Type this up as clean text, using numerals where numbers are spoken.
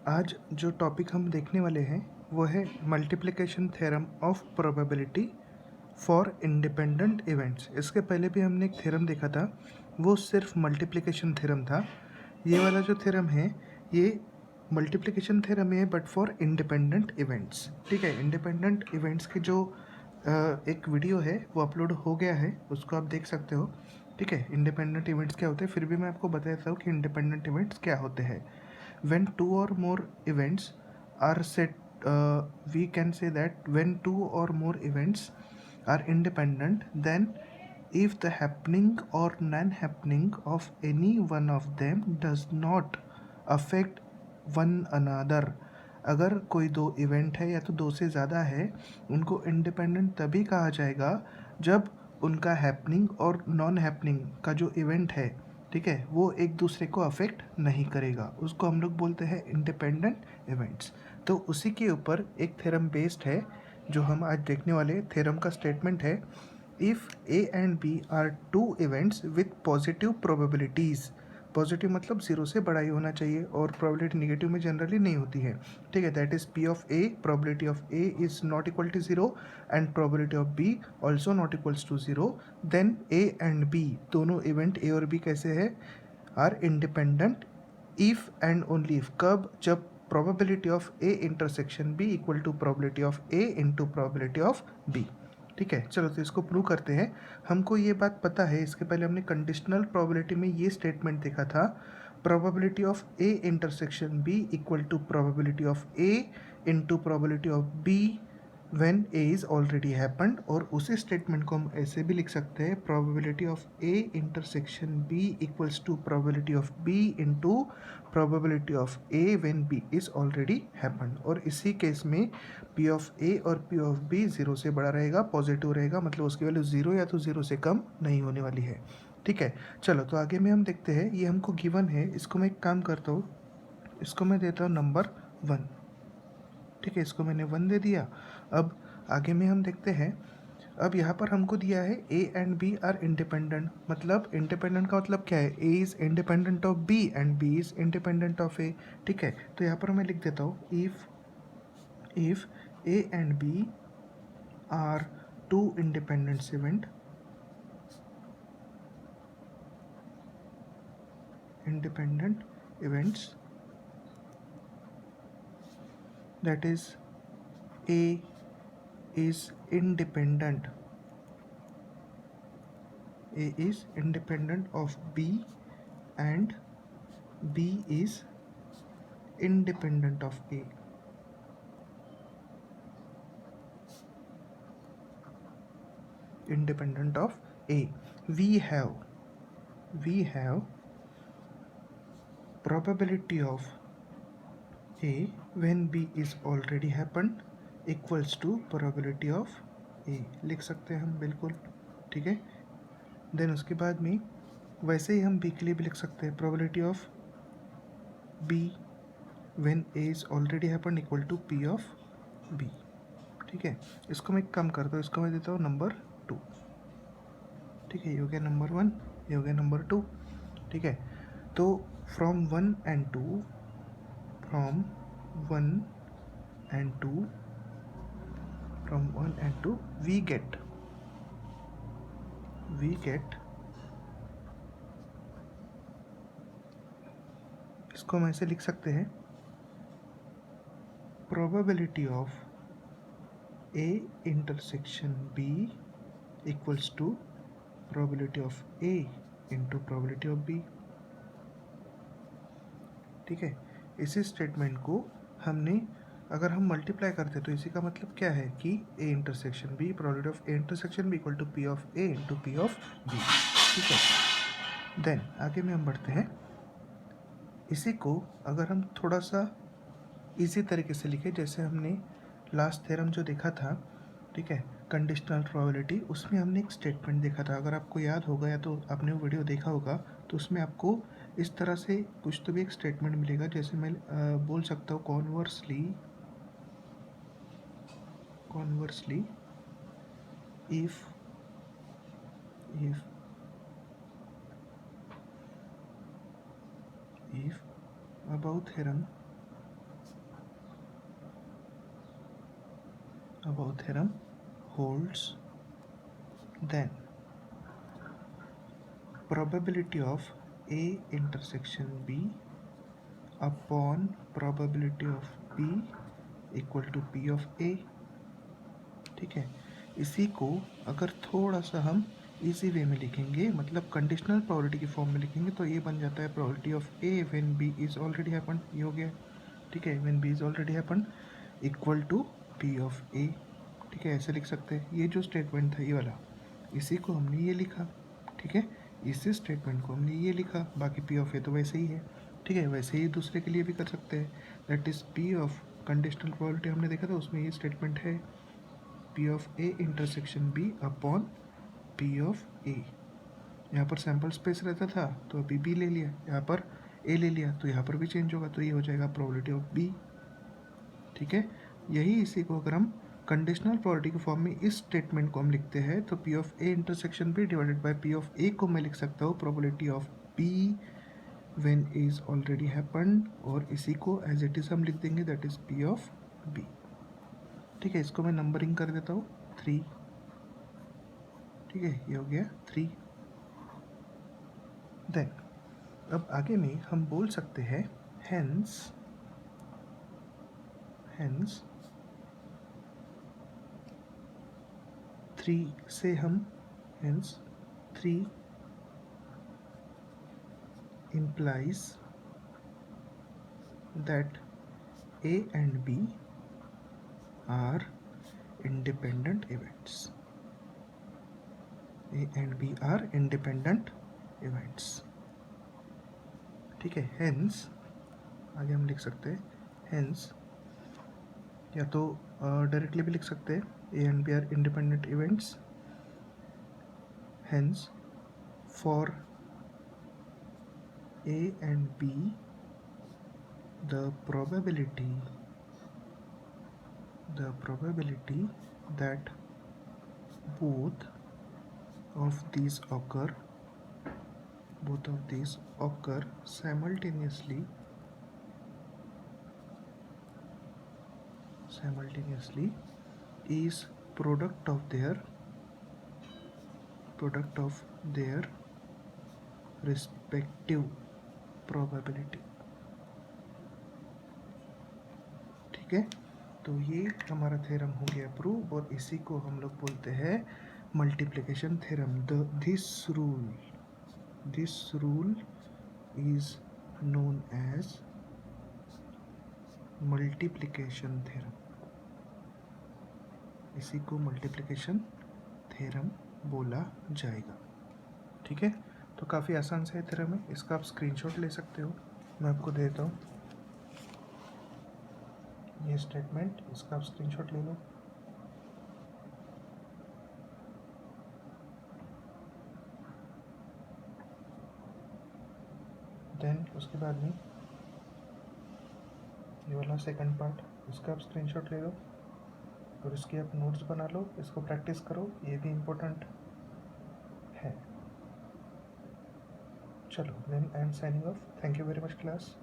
आज जो टॉपिक हम देखने वाले हैं वो है multiplication theorem of probability for independent events. इसके पहले भी हमने एक थ्योरम देखा था, वो सिर्फ मल्टीप्लिकेशन थ्योरम था। ये वाला जो थ्योरम है ये मल्टीप्लिकेशन थ्योरम है बट फॉर इंडिपेंडेंट इवेंट्स। ठीक है, इंडिपेंडेंट इवेंट्स की जो एक वीडियो है वो अपलोड हो गया है, उसको आप देख सकते हो। ठीक है, इंडिपेंडेंट इवेंट्स क्या होते हैं, फिर भी मैं आपको बता देता हूँ कि इंडिपेंडेंट इवेंट्स क्या होते हैं। When two or more events are set, we can say that when two or more events are independent, then if the happening or non-happening of any one of them does not affect one another, अगर कोई दो event है या तो दो से ज़्यादा है, उनको इंडिपेंडेंट तभी कहा जाएगा जब उनका हैपनिंग और नॉन हैपनिंग का जो इवेंट है, ठीक है, वो एक दूसरे को अफेक्ट नहीं करेगा, उसको हम लोग बोलते हैं इंडिपेंडेंट इवेंट्स। तो उसी के ऊपर एक थ्योरम बेस्ड है जो हम आज देखने वाले। थ्योरम का स्टेटमेंट है, if A and B are two events with positive probabilities. Positive मतलब जीरो से बड़ा ही होना चाहिए और प्रोबेबिलिटी निगेटिव में जनरली नहीं होती है। ठीक है, that is P of A, probability of A is not equal to zero and probability of B also not equals to zero. Then A and B दोनों इवेंट ए और B कैसे है, are independent if and only if. कब, जब probability of A intersection B equal to probability of A into probability of B. ठीक है, चलो तो इसको प्रूव करते हैं। हमको ये बात पता है, इसके पहले हमने कंडीशनल प्रोबेबिलिटी में ये स्टेटमेंट देखा था, probability of A intersection B equal to probability of A into probability of B when A is already happened. और उसी स्टेटमेंट को हम ऐसे भी लिख सकते हैं, probability of A intersection B equals to probability of B into probability of A when B is already happened. और इसी केस में पी ऑफ ए और पी ऑफ बी ज़ीरो से बड़ा रहेगा, पॉजिटिव रहेगा, मतलब उसकी वैल्यू ज़ीरो या तो ज़ीरो से कम नहीं होने वाली है। ठीक है, चलो तो आगे में हम देखते हैं। ये हमको गिवन है, इसको मैं एक काम करता हूँ, इसको मैं देता हूँ नंबर 1। ठीक है, इसको मैंने 1 दे दिया। अब आगे में हम देखते हैं। अब यहाँ पर हमको दिया है A and B are independent, मतलब इंडिपेंडेंट का मतलब क्या है, A is independent of B and B is independent of A. ठीक है, तो यहाँ पर मैं लिख देता हूँ, if A and B are two independent event, independent events, that is A is independent, A is independent of B and B is independent of A. Independent of A. We have probability of A when B is already happened equals to probability of A। लिख सकते हैं हम बिल्कुल। ठीक है, then उसके बाद में वैसे ही हम बी के लिए भी लिख सकते हैं, probability of B when A is already happen equal to P of B. ठीक है, इसको मैं एक काम करता हूँ, इसको मैं देता हूँ नंबर 2। ठीक है, ये हो गया नंबर 1, ये हो गया नंबर 2। ठीक है, तो फ्रॉम 1 and 2 we get इसको हम ऐसे लिख सकते हैं, probability of A intersection B equals to probability of A into probability of B. ठीक है, इसी स्टेटमेंट को हमने अगर हम मल्टीप्लाई करते तो इसी का मतलब क्या है कि A intersection B, probability of A intersection B equal to P of A into P of B. ठीक है, देन आगे में हम बढ़ते हैं। इसी को अगर हम थोड़ा सा इजी तरीके से लिखें, जैसे हमने लास्ट थ्योरम जो देखा था, ठीक है, कंडीशनल प्रोबेबिलिटी, उसमें हमने एक स्टेटमेंट देखा था, अगर आपको याद होगा या तो आपने वो वीडियो देखा होगा, तो उसमें आपको इस तरह से कुछ तो भी एक स्टेटमेंट मिलेगा, जैसे मैं बोल सकता हूँ कॉन्वर्सली if above theorem above theorem holds, then probability of A intersection B upon probability of B equal to P of A। ठीक है, इसी को अगर थोड़ा सा हम इजी वे में लिखेंगे, मतलब कंडीशनल प्रोबेबिलिटी की फॉर्म में लिखेंगे, तो ये बन जाता है probability of A when B is already happen. ये हो गया, ठीक है, when B is already happen equal to P of A. ठीक है, ऐसे लिख सकते हैं। ये जो स्टेटमेंट था ये वाला, इसी को हमने ये लिखा। ठीक है, इसी स्टेटमेंट को हमने ये लिखा, बाकी पी ऑफ ए तो वैसे ही है। ठीक है, वैसे ही दूसरे के लिए भी कर सकते हैं। That is P of conditional probability हमने देखा था, उसमें ये स्टेटमेंट है P of A intersection B upon P of A. यहाँ पर सैम्पल स्पेस रहता था तो अभी बी ले लिया, यहाँ पर ए ले लिया, तो यहाँ पर भी चेंज होगा, तो ये हो जाएगा प्रोबेबिलिटी ऑफ बी। ठीक है, यही इसी को अगर हम कंडीशनल प्रोबेबिलिटी के फॉर्म में इस स्टेटमेंट को हम लिखते हैं, तो P of A intersection B divided by P of A को मैं लिख सकता हूँ probability of B when is already happened, और इसी को एज इट इज हम लिख देंगे, that is P of B. ठीक है, इसको मैं नंबरिंग कर देता हूँ 3। ठीक है, ये हो गया 3। देन अब आगे में हम बोल सकते हैं हेंस 3 से हम hence 3 implies that A and B are independent events. A and B are independent events. ठीक है, hence आगे हम लिख सकते हैं hence, या तो डायरेक्टली भी लिख सकते हैं A and B are independent events. Hence for A and B the probability that both of these occur simultaneously is product of their respective probability। ठीक है, तो ये हमारा थ्योरम हो गया प्रूव, और इसी को हम लोग बोलते हैं multiplication theorem. This rule is known as multiplication theorem. इसी को मल्टीप्लिकेशन थ्योरम बोला जाएगा। ठीक है, तो काफ़ी आसान से थ्योरम है, इसका आप स्क्रीनशॉट ले सकते हो, मैं आपको देता हूँ ये स्टेटमेंट, इसका आप स्क्रीनशॉट ले लो। देन उसके बाद में ये वाला सेकंड पार्ट, इसका आप स्क्रीनशॉट ले लो और इसके आप नोट्स बना लो, इसको प्रैक्टिस करो, ये भी इम्पोर्टेंट है। चलो, then I am signing off. Thank you very much class.